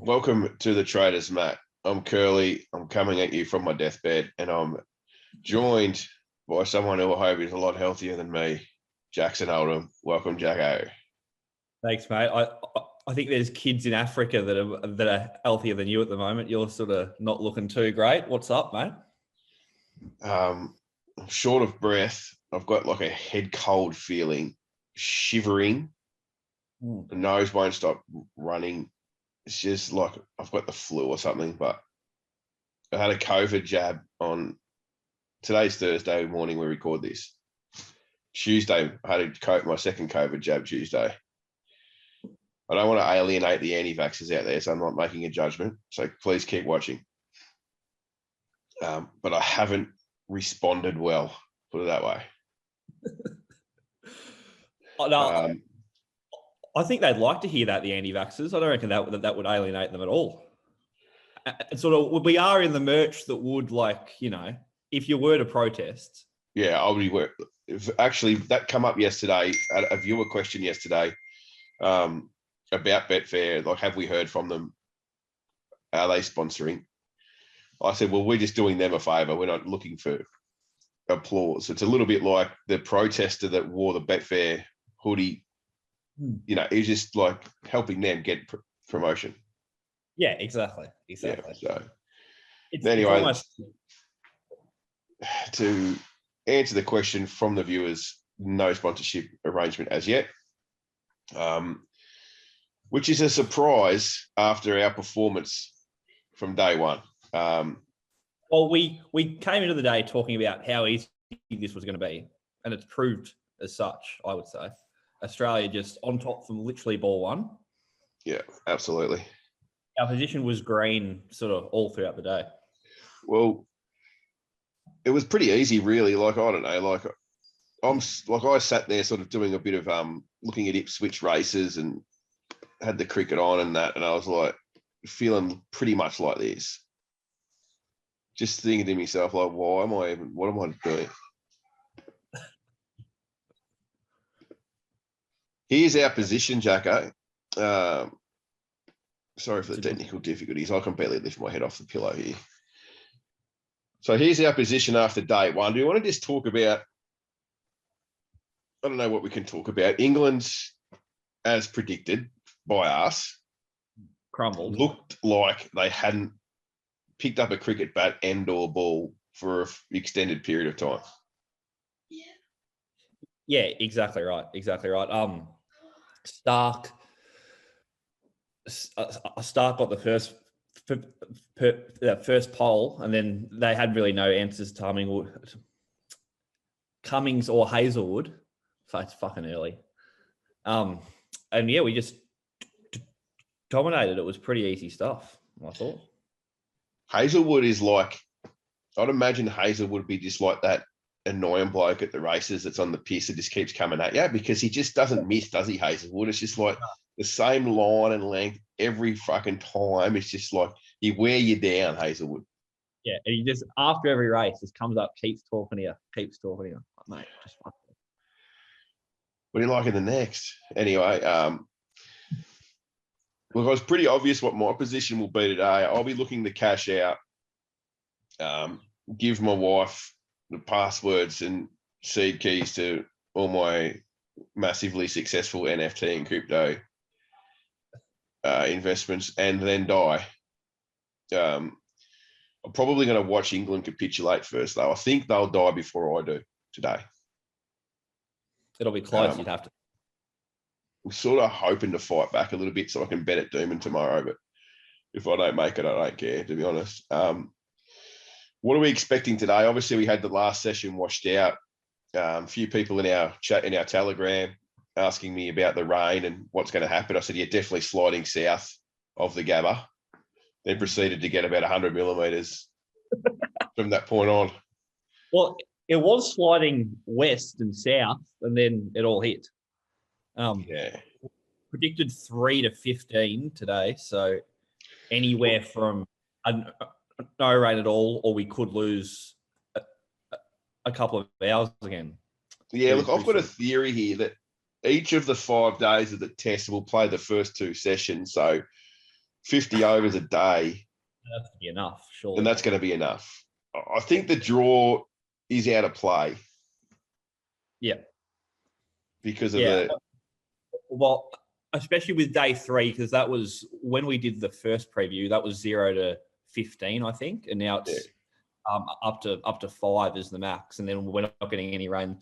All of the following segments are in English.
Welcome to the Traders, Matt. I'm Curly. I'm coming at you from my deathbed, and I'm joined by someone who I hope is a lot healthier than me, Jackson Oldham. Welcome, Jacko. Thanks, mate. I think there's kids in Africa that are healthier than you at the moment. You're sort of not looking too great. What's up, mate? I'm short of breath. I've got like a head cold feeling, shivering. The nose won't stop running. It's just like I've got the flu or something, but I had a COVID jab on today's Thursday morning. We record this. Tuesday, I had my second COVID jab Tuesday. I don't want to alienate the anti-vaxxers out there, so I'm not making a judgment. So please keep watching. But I haven't responded well, put it that way. I think they'd like to hear that, the anti-vaxxers. I don't reckon that would alienate them at all. And sort of, we are in the merch that would, like, you know, if you were to protest. Yeah, I'll be. Actually, that come up yesterday, a viewer question yesterday about Betfair. Like, have we heard from them? Are they sponsoring? I said, well, we're just doing them a favour. We're not looking for applause. It's a little bit like the protester that wore the Betfair hoodie. You know, he's just like helping them get promotion. Yeah, exactly. Yeah, so anyway, almost... to answer the question from the viewers, no sponsorship arrangement as yet, which is a surprise after our performance from day one. Well, we came into the day talking about how easy this was going to be, and it's proved as such, I would say. Australia just on top from literally ball one. Yeah, absolutely. Our position was green sort of all throughout the day. Well, it was pretty easy, really. Like, I don't know, I sat there sort of doing a bit of looking at Ipswich races and had the cricket on and that, and I was like feeling pretty much like this. Just thinking to myself, like, what am I doing? Here's our position, Jacko. Sorry for the technical difficulties. I can barely lift my head off the pillow here. So here's our position after day one. Do you want to just talk about, I don't know what we can talk about. England, as predicted by us, crumbled. Looked like they hadn't picked up a cricket bat and or ball for an extended period of time. Yeah, exactly right. Exactly right. Stark got the first poll, and then they had really no answers to Cummings or Hazelwood. So it's fucking early. And yeah, we just dominated. It was pretty easy stuff, I thought. Hazelwood is like, I'd imagine Hazelwood would be just like that annoying bloke at the races that's on the piss that just keeps coming at you, because he just doesn't miss, does he, Hazelwood? It's just like the same line and length every fucking time. It's just like he wear you down, Hazelwood. Yeah, and he just, after every race, just comes up, keeps talking to you. Mate, just fuck it. What do you like in the next? Anyway, look, it was pretty obvious what my position will be today. I'll be looking to cash out, give my wife the passwords and seed keys to all my massively successful NFT and crypto investments, and then die. I'm probably going to watch England capitulate first, though. I think they'll die before I do today. It'll be close. You'd have to. I'm sort of hoping to fight back a little bit so I can bet at Dooman tomorrow, but if I don't make it, I don't care, to be honest. What are we expecting today? Obviously, we had the last session washed out. A few people in our chat, in our Telegram, asking me about the rain and what's going to happen. I said, yeah, definitely sliding south of the Gabba. Then proceeded to get about 100 millimetres from that point on. Well, it was sliding west and south, and then it all hit. Yeah. Predicted 3 to 15 today, so anywhere from no rain at all, or we could lose a couple of hours again. Yeah, look, I've got a theory here that each of the 5 days of the test will play the first 2 sessions. So 50 overs a day, That's to be enough, surely. and that's going to be enough. I think the draw is out of play. Yeah. Because of the. Well, especially with day 3, because that was when we did the first preview. That was 0 to 15, I think, and now it's up to 5 is the max, and then we're not getting any rain.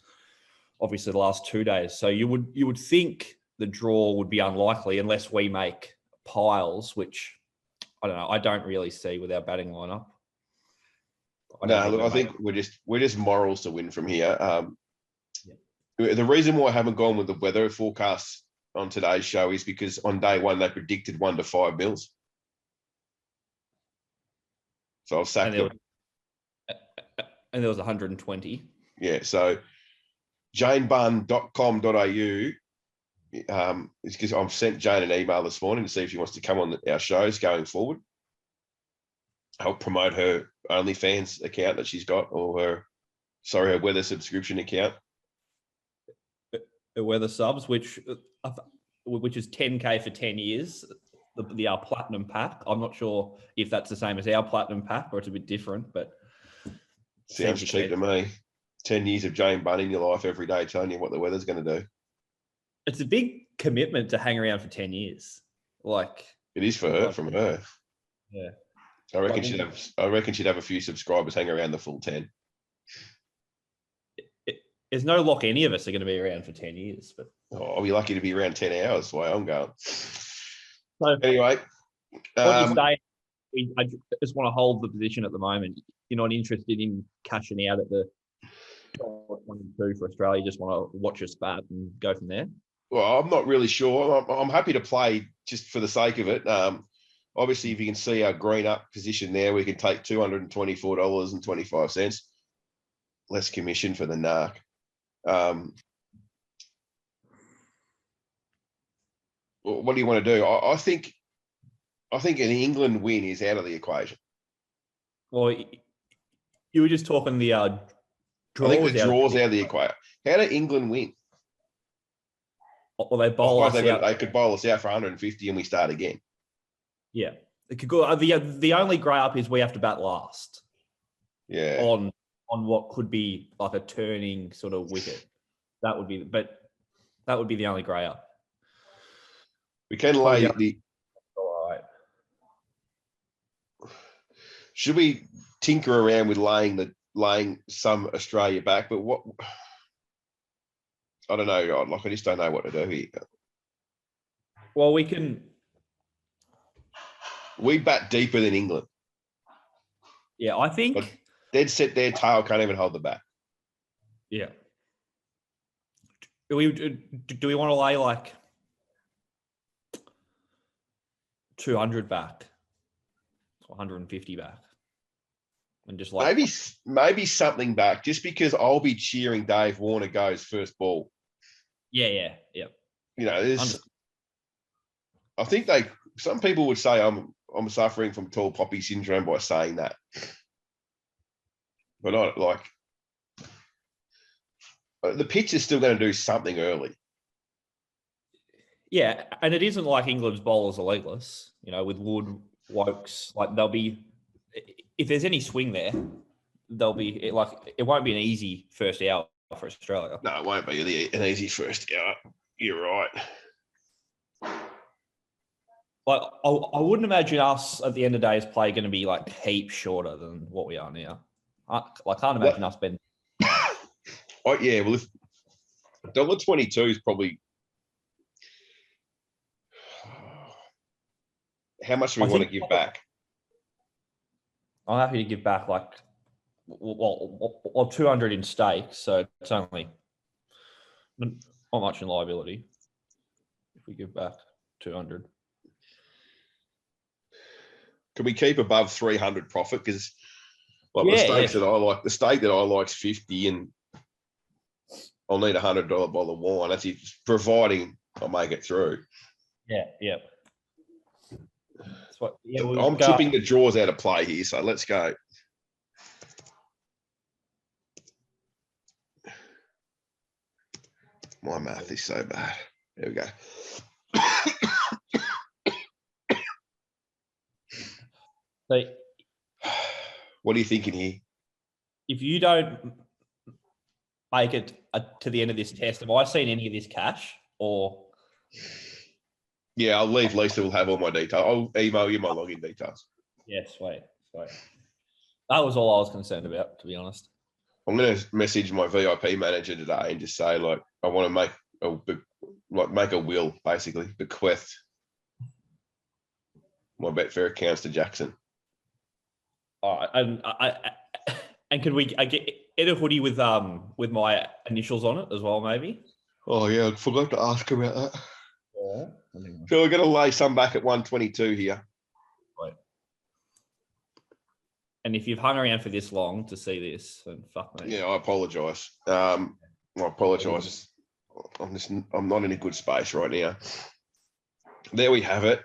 Obviously, the last 2 days. So you would think the draw would be unlikely unless we make piles, which I don't know. I don't really see with our batting lineup. I think we're just morals to win from here. The reason why I haven't gone with the weather forecast on today's show is because on day 1 they predicted 1 to 5 mils. So I've sacked them. And there was 120. Yeah. So janebun.com.au. It's because I've sent Jane an email this morning to see if she wants to come on our shows going forward. Help promote her OnlyFans account that she's got, or her weather subscription account. The weather subs, which is 10K for 10 years, the our platinum pack. I'm not sure if that's the same as our platinum pack or it's a bit different, but sounds cheap to me. 10 years of Jane Bunn in your life every day telling you what the weather's going to do. It's a big commitment to hang around for 10 years. Like it is for her, from her. Yeah. I reckon she'd have a few subscribers hang around the full 10. There's no lock any of us are going to be around for 10 years. But I'll be lucky to be around 10 hours the way I'm going. So, anyway. What you say, I just want to hold the position at the moment. You're not interested in cashing out at the 22 for Australia. You just want to watch us bat and go from there? Well, I'm not really sure. I'm happy to play just for the sake of it. Obviously, if you can see our green up position there, we can take $224.25. Less commission for the narc. What do you want to do? I think an England win is out of the equation. Well, you were just talking the draws. I think the draws out of the equation. How do England win? Well, they bowl us out. They could bowl us out for 150 and we start again. Yeah. It could go. The only grey up is we have to bat last. Yeah. On what could be like a turning sort of wicket. That would be the only grey up. We can lay the. All right. Should we tinker around with laying some Australia back? But what? I don't know. Like I just don't know what to do here. Well, we bat deeper than England. Yeah, I think. But dead set their tail can't even hold the bat. Yeah. Do we want to lay like 200 back, 150 back, and just like maybe something back, just because I'll be cheering Dave Warner goes first ball. Yeah. You know, I think some people would say I'm suffering from tall poppy syndrome by saying that, but not like the pitch is still going to do something early. Yeah, and it isn't like England's bowlers are legless. You know, with Wood, Wokes, like they'll be. If there's any swing there, they'll be it won't be an easy first hour for Australia. No, it won't be an easy first hour. You're right. Like I wouldn't imagine us at the end of the day's play going to be like heaps shorter than what we are now. I can't imagine us being. Oh yeah, well, if $1.22 is probably. How much do we want to give back? I'm happy to give back like 200 in stakes, so it's only not much in liability if we give back 200. Can we keep above 300 profit? Because the stake that I like is 50, and I'll need $100 bottle of wine. That's it, providing I make it through. Yeah. I'm tipping the draws out of play here, so let's go. My math is so bad. There we go. So What are you thinking here? if you don't make it to the end of this test, have I seen any of this cash or? Yeah, I'll leave. Lisa will have all my details. I'll email you my login details. Yeah, sweet. That was all I was concerned about, to be honest. I'm going to message my VIP manager today and just say, like, I want to make a will, basically, bequeath my Betfair accounts to Jackson. All right, and could we get a hoodie with my initials on it as well, maybe? Oh yeah, I forgot to ask about that. Yeah. So we're going to lay some back at 122 here. Right. And if you've hung around for this long to see this, then fuck me. Yeah, I apologise. I apologise. I'm not in a good space right now. There we have it.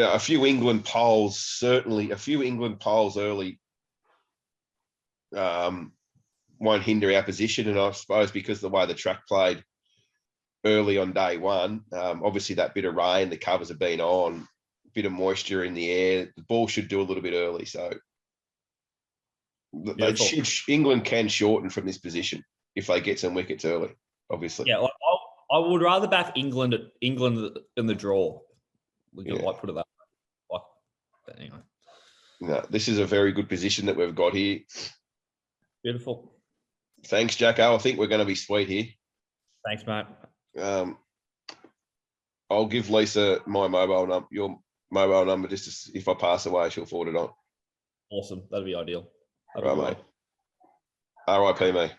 A few England polls early won't hinder our position, and I suppose because the way the track played early on day one, obviously that bit of rain, the covers have been on, a bit of moisture in the air, the ball should do a little bit early, so England can shorten from this position if they get some wickets early, obviously. Yeah, I would rather back England in the draw. We could put it that way. But anyway. No, this is a very good position that we've got here. Beautiful. Thanks, Jacko. I think we're going to be sweet here. Thanks, mate. I'll give Lisa my mobile number, your mobile number, just if I pass away, she'll forward it on. Awesome. That'd be ideal. Right, mate. RIP, mate.